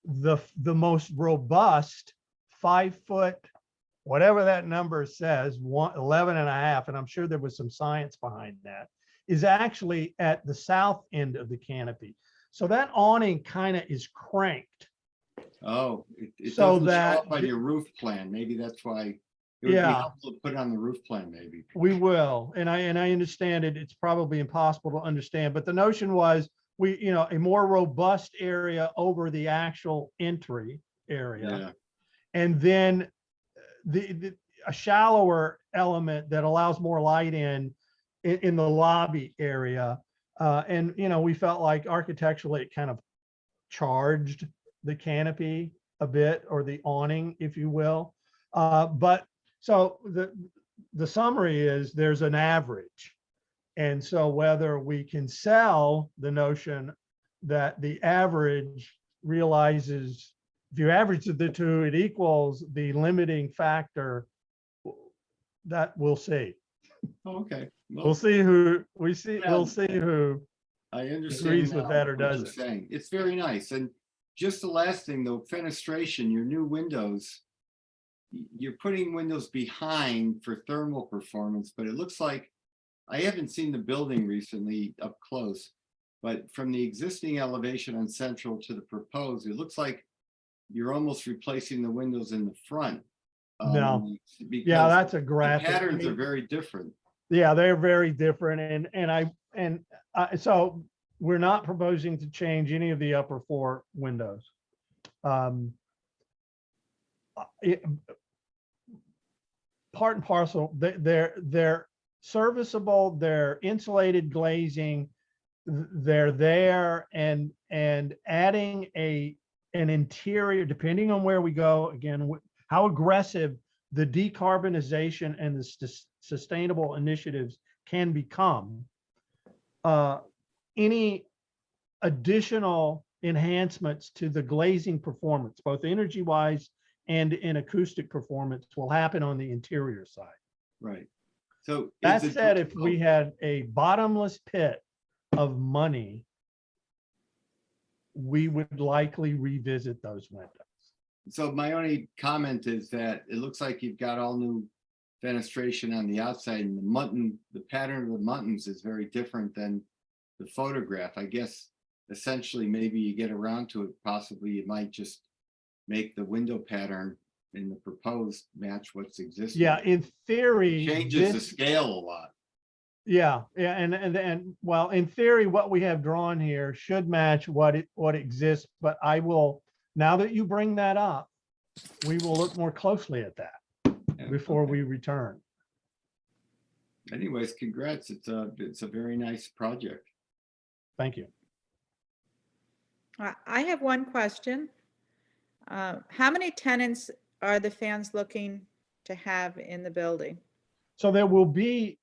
The most robust 5 foot, whatever that number says, 11.5, and I'm sure there was some science behind that, is actually at the south end of the canopy. So that awning kind of is cranked. Oh, it So doesn't show that up on your roof plan. Maybe that's why. It would be Yeah. helpful to put it on the roof plan, maybe. We will, and I understand it. It's probably impossible to understand, but the notion was a more robust area over the actual entry area, Yeah, and then a shallower element that allows more light in the lobby area. And we felt like architecturally it kind of charged the canopy a bit, or the awning, if you will. But so the summary is there's an average. And so whether we can sell the notion that the average realizes, if you average the two, it equals the limiting factor, that we'll see. Oh, okay. Well, We'll see who Yeah. we'll see who I understand agrees with now that or what you're doesn't. saying. It's very nice. And just the last thing though, fenestration, your new windows, you're putting windows behind for thermal performance, but it looks like, I haven't seen the building recently up close, but from the existing elevation on Central to the proposed, it looks like you're almost replacing the windows in the front. No. Yeah, because that's a the graphic. I patterns are mean, very different. yeah, they're very different. So we're not proposing to change any of the upper 4 windows. Part and parcel, they're serviceable, they're insulated glazing, they're there, and adding an interior, depending on where we go, again, how aggressive the decarbonization and the sustainable initiatives can become. Any additional enhancements to the glazing performance, both energy-wise and in acoustic performance, will happen on the interior side. Right. So That is it- said, if we had a bottomless pit of money, we would likely revisit those windows. So my only comment is that it looks like you've got all new fenestration on the outside, and the pattern of the muttons is very different than the photograph. I guess essentially maybe you get around to it, possibly you might just make the window pattern in the proposed match what's existing. Yeah, in theory, Changes the this, scale a lot. yeah, and well, in theory, what we have drawn here should match what exists, but I will, now that you bring that up, we will look more closely at that Yeah, before okay. we return. Anyways, congrats. It's a very nice project. Thank you. I have one question. How many tenants are the fans looking to have in the building? So there will be,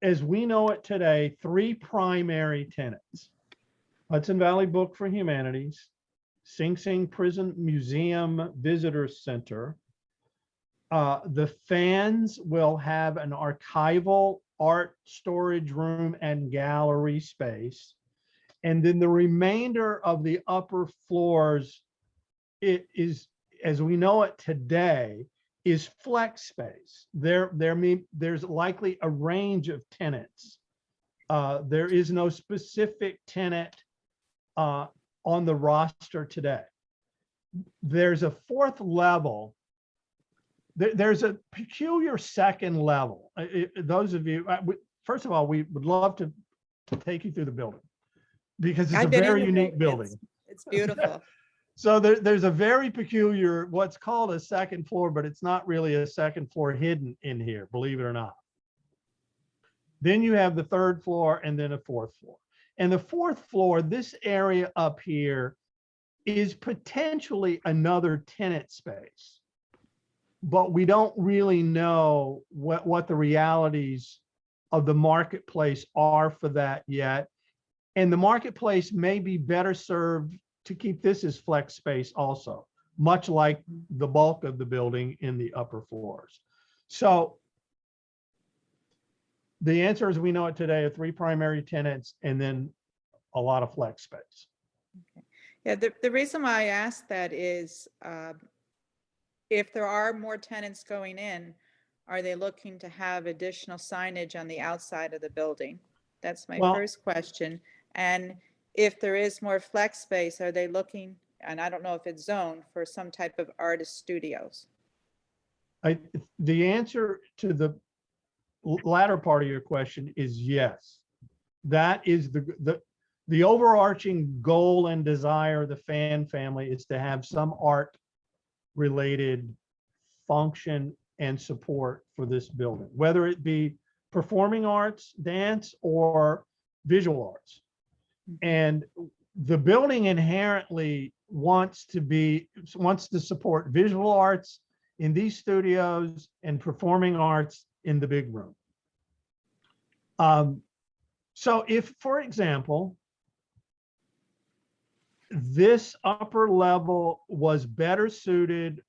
as we know it today, 3 primary tenants: Hudson Valley Book for Humanities, Sing Sing Prison Museum Visitor Center. The fans will have an archival art storage room and gallery space. And then the remainder of the upper floors, it is, as we know it today, is flex space. There's likely a range of tenants. There is no specific tenant on the roster today. There's a fourth level. There's a peculiar second level. Those of you, first of all, we would love to take you through the building because it's a I've been in very the unique building. building. It's beautiful. So there's a very peculiar, what's called a second floor, but it's not really a second floor hidden in here, believe it or not. Then you have the third floor and then a fourth floor. And the fourth floor, this area up here is potentially another tenant space. But we don't really know what the realities of the marketplace are for that yet. And the marketplace may be better served to keep this as flex space also, much like the bulk of the building in the upper floors. So the answer as we know it today are 3 primary tenants and then a lot of flex space. Yeah, the reason why I asked that is if there are more tenants going in, are they looking to have additional signage on the outside of the building? That's my Well- first question. And if there is more flex space, are they looking, and I don't know if it's zoned, for some type of artist studios? The answer to the latter part of your question is yes. That is the overarching goal and desire of the Fan family is to have some art related function and support for this building, whether it be performing arts, dance, or visual arts. And the building inherently wants to support visual arts in these studios and performing arts in the big room. So if, for example, this upper level was better suited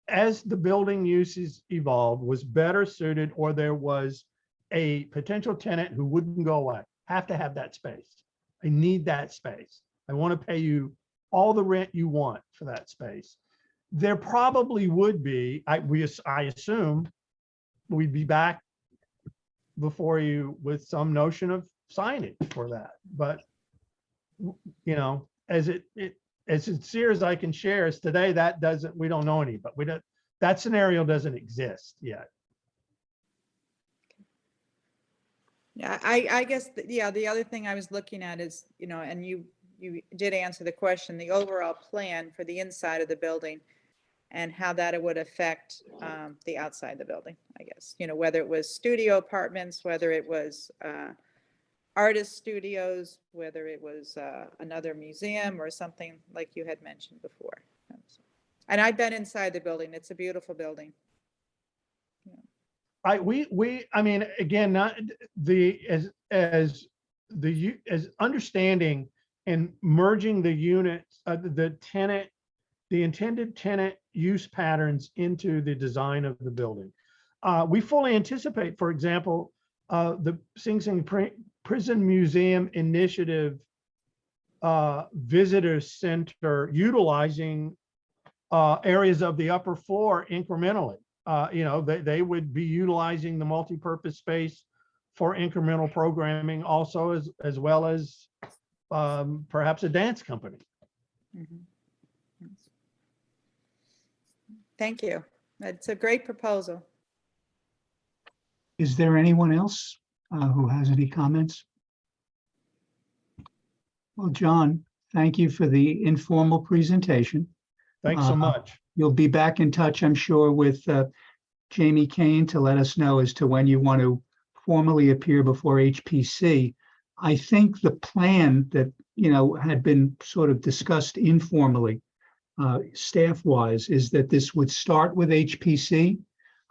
as the building uses evolved, was better suited, or there was a potential tenant who wouldn't go away, have to have that space. I need that space. I want to pay you all the rent you want for that space. There probably would be, I assume we'd be back before you with some notion of signage for that. But, you know, as sincere as I can share is today, we don't know any, but that scenario doesn't exist yet. Yeah, I guess, the other thing I was looking at is, and you did answer the question, the overall plan for the inside of the building and how that would affect the outside of the building, I guess, whether it was studio apartments, whether it was artist studios, whether it was another museum or something like you had mentioned before. And I've been inside the building. It's a beautiful building. I mean, again, not as understanding and merging the units, the intended tenant use patterns into the design of the building. We fully anticipate, for example, the Sing Sing Prison Museum Initiative Visitor Center utilizing areas of the upper floor incrementally. They would be utilizing the multi-purpose space for incremental programming also, as well as perhaps a dance company. Mm-hmm. Thank you. It's a great proposal. Is there anyone else who has any comments? Well, John, thank you for the informal presentation. Thanks so much. You'll be back in touch, I'm sure, with Jamie Kane to let us know as to when you want to formally appear before HPC. I think the plan that, had been sort of discussed informally, staff-wise, is that this would start with HPC.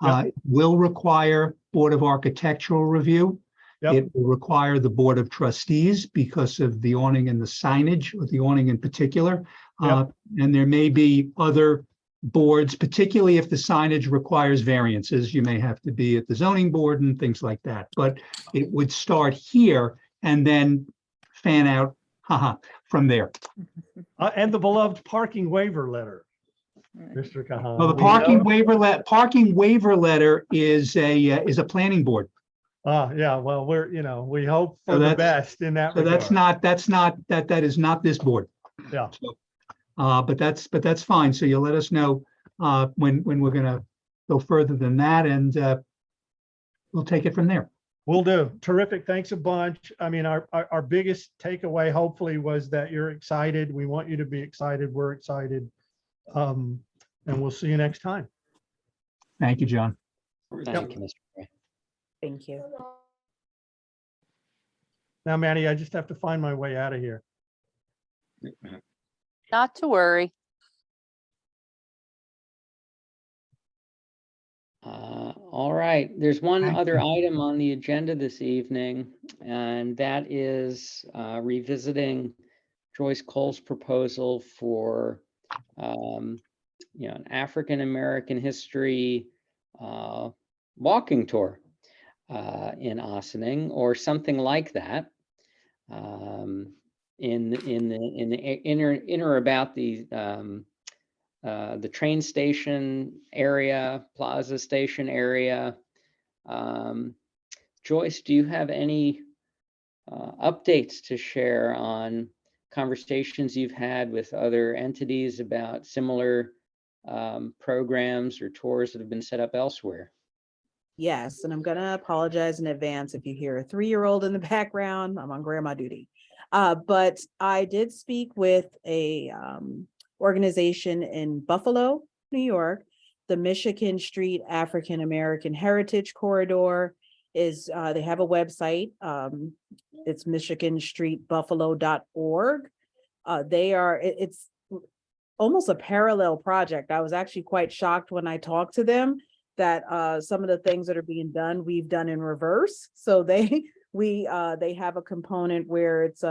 Yep. It will require Board of Architectural review. Yep. It will require the Board of Trustees because of the awning and the signage, or the awning in particular. Yep. And there may be other boards, particularly if the signage requires variances. You may have to be at the zoning board and things like that. But it would start here and then fan out from there. And the beloved parking waiver letter, Mr. Kahan. Well, the We parking know- parking waiver letter is a planning board. Yeah, well, we hope So for the that's- best in that So regard. that is not this board. Yeah. So, but that's fine. So you'll let us know when we're gonna go further than that, and we'll take it from there. Will do. Terrific. Thanks a bunch. I mean, our biggest takeaway hopefully was that you're excited. We want you to be excited. We're excited. And we'll see you next time. Thank you, John. Thank you, Mr. Gray. Thank you. Now, Maddie, I just have to find my way out of here. Not to worry. All right, there's one Thank other you. item on the agenda this evening, and that is revisiting Joyce Cole's proposal for an African American history walking tour in Ossining or something like that. In or about the train station area, Plaza Station area. Joyce, do you have any updates to share on conversations you've had with other entities about similar programs or tours that have been set up elsewhere? Yes, and I'm gonna apologize in advance if you hear a 3-year-old in the background. I'm on grandma duty. But I did speak with a organization in Buffalo, New York. The Michigan Street African American Heritage Corridor is, they have a website. It's michiganstreetbuffalo.org. It's almost a parallel project. I was actually quite shocked when I talked to them that some of the things that are being done, we've done in reverse. So they have a component where it's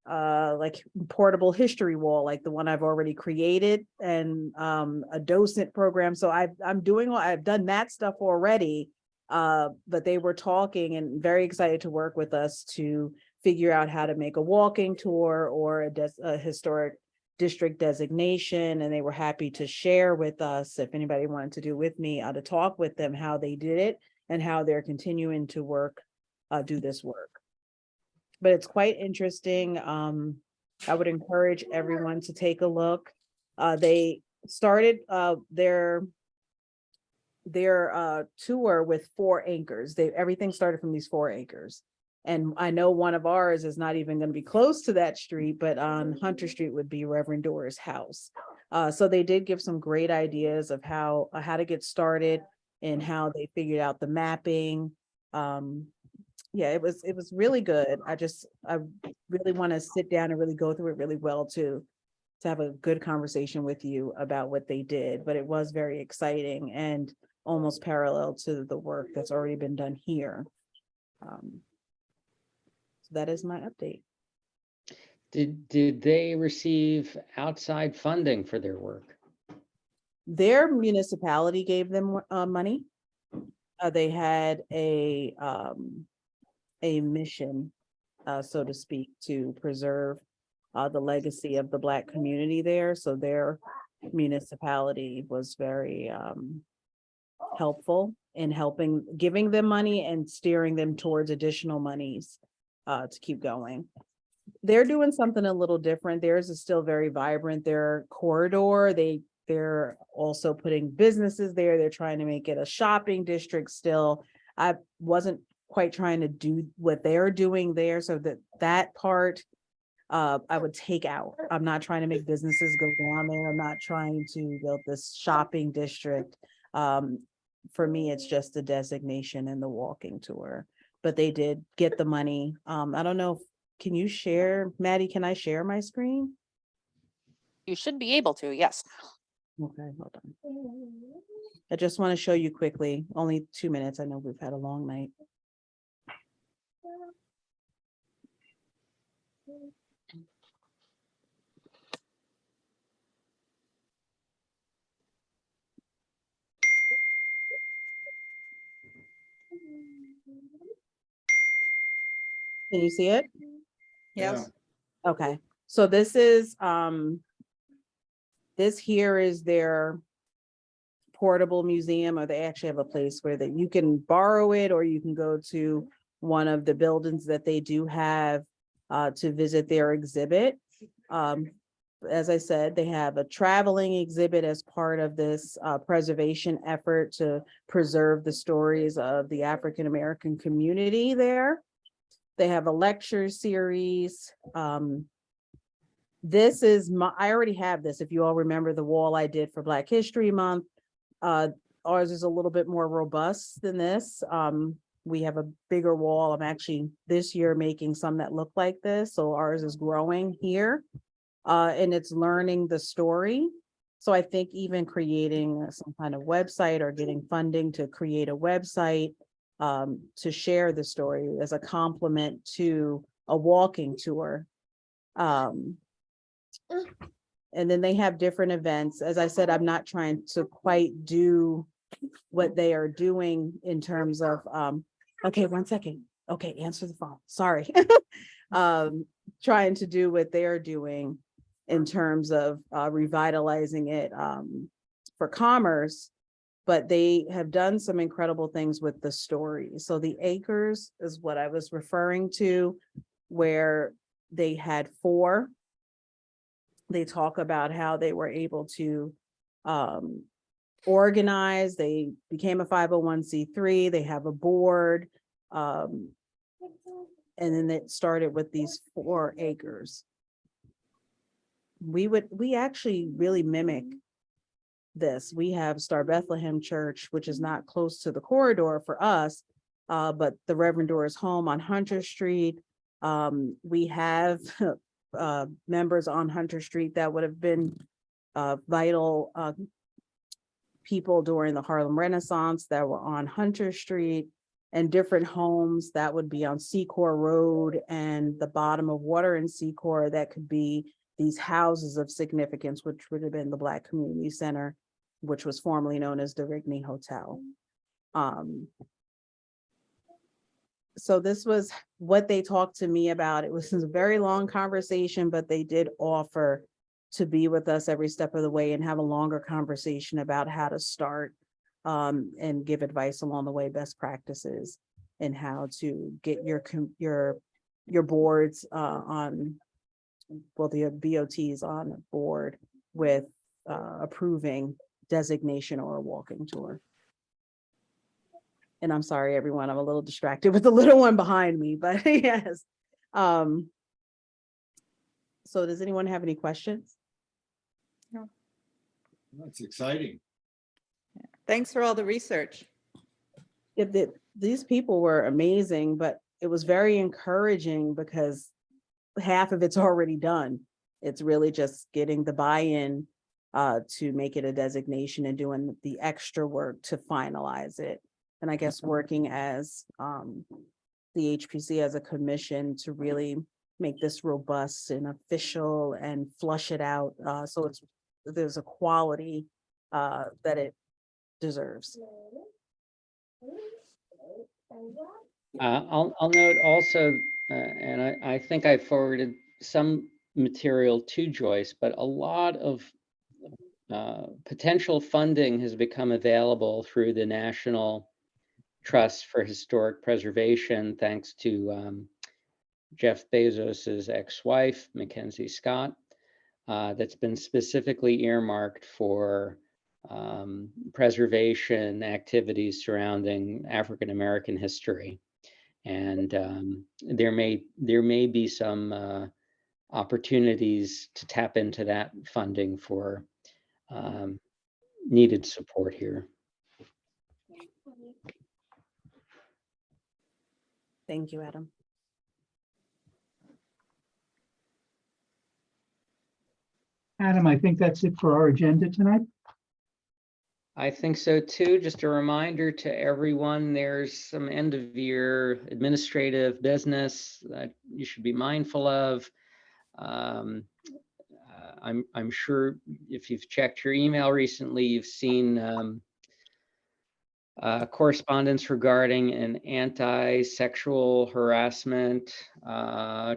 like portable history wall, like the one I've already created, and a docent program. So I've done that stuff already, but they were talking and very excited to work with us to figure out how to make a walking tour or a historic district designation. And they were happy to share with us, if anybody wanted to do with me, to talk with them how they did it and how they're continuing to do this work. But it's quite interesting. I would encourage everyone to take a look. They started their tour with 4 anchors. Everything started from these 4 anchors. And I know one of ours is not even going to be close to that street, but on Hunter Street would be Reverend Doris' house. So they did give some great ideas of how to get started and how they figured out the mapping. Yeah, it was really good. I really want to sit down and really go through it really well to have a good conversation with you about what they did, but it was very exciting and almost parallel to the work that's already been done here. So that is my update. Did they receive outside funding for their work? Their municipality gave them money. They had a mission, so to speak, to preserve the legacy of the Black community there. So their municipality was very helpful in giving them money and steering them towards additional monies to keep going. They're doing something a little different. Theirs is still very vibrant. Their corridor, they're also putting businesses there. They're trying to make it a shopping district still. I wasn't quite trying to do what they're doing there, so that part I would take out. I'm not trying to make businesses go down there. I'm not trying to build this shopping district. For me, it's just a designation and the walking tour. But they did get the money. I don't know, can you share, Maddie, can I share my screen? You should be able to, yes. Okay, hold on. I just want to show you quickly, only 2 minutes. I know we've had a long night. Can you see it? Yes. Okay, so this is this here is their portable museum, or they actually have a place where that you can borrow it, or you can go to one of the buildings that they do have to visit their exhibit. As I said, they have a traveling exhibit as part of this preservation effort to preserve the stories of the African American community there. They have a lecture series. This is I already have this. If you all remember the wall I did for Black History Month, ours is a little bit more robust than this. We have a bigger wall. I'm actually this year making some that look like this. So ours is growing here. And it's learning the story. So I think even creating some kind of website or getting funding to create a website to share the story as a complement to a walking tour. And then they have different events. As I said, I'm not trying to quite do what they are doing in terms of, okay, 1 second. Okay, answer the phone. Sorry. Trying to do what they're doing in terms of revitalizing it for commerce, but they have done some incredible things with the story. So the acres is what I was referring to, where they had 4. They talk about how they were able to organize. They became a 501c3. They have a board. And then it started with these 4 acres. We actually really mimic this. We have Star Bethlehem Church, which is not close to the corridor for us, but the Reverend Doris home on Hunter Street. We have members on Hunter Street that would have been vital people during the Harlem Renaissance that were on Hunter Street, and different homes that would be on Secor Road and the bottom of Water and Secor that could be these houses of significance, which would have been the Black Community Center, which was formerly known as the Rigney Hotel. So this was what they talked to me about. It was a very long conversation, but they did offer to be with us every step of the way and have a longer conversation about how to start and give advice along the way, best practices, and how to get your boards on, well, the BOTs on board with approving designation or a walking tour. And I'm sorry, everyone, I'm a little distracted with the little one behind me, but yes. So does anyone have any questions? That's exciting. Thanks for all the research. These people were amazing, but it was very encouraging because half of it's already done. It's really just getting the buy-in to make it a designation and doing the extra work to finalize it. And I guess working as the HPC as a commission to really make this robust and official and flush it out. So there's a quality that it deserves. I'll note also, and I think I forwarded some material to Joyce, but a lot of potential funding has become available through the National Trust for Historic Preservation, thanks to Jeff Bezos's ex-wife, Mackenzie Scott, that's been specifically earmarked for preservation activities surrounding African American history. And there may be some opportunities to tap into that funding for needed support here. Thank you, Adam. Adam, I think that's it for our agenda tonight. I think so too. Just a reminder to everyone, there's some end of year administrative business that you should be mindful of. I'm sure if you've checked your email recently, you've seen correspondence regarding an anti-sexual harassment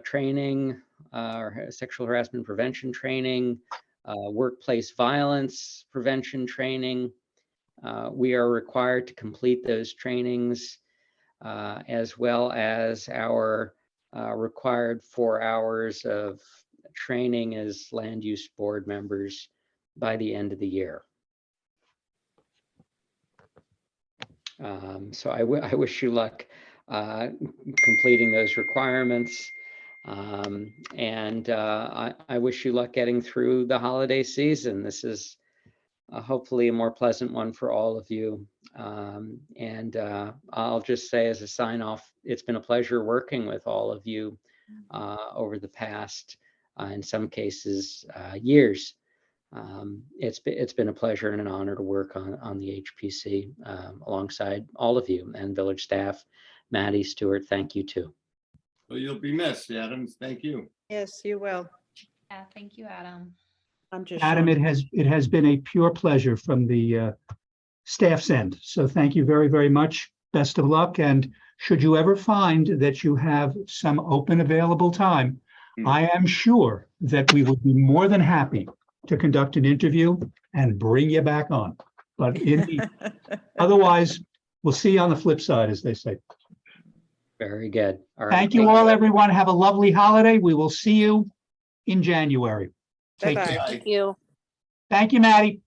training, or sexual harassment prevention training, workplace violence prevention training. We are required to complete those trainings, as well as our required 4 hours of training as land use board members by the end of the year. So I wish you luck completing those requirements. And I wish you luck getting through the holiday season. This is hopefully a more pleasant one for all of you. And I'll just say as a sign off, it's been a pleasure working with all of you over the past, in some cases, years. It's been a pleasure and an honor to work on the HPC alongside all of you and village staff. Maddie, Stuart, thank you too. Well, you'll be missed, Adams. Thank you. Yes, you will. Yeah, thank you, Adam. I'm just. Adam, showing- it has been a pure pleasure from the staff's end. So thank you very, very much. Best of luck. And should you ever find that you have some open available time, I am sure that we would be more than happy to conduct an interview and bring you back on. But otherwise, we'll see you on the flip side, as they say. Very good. All right. Thank you all, everyone. Have a lovely holiday. We will see you in January. Take Bye-bye. care. Thank you. Thank you, Maddie.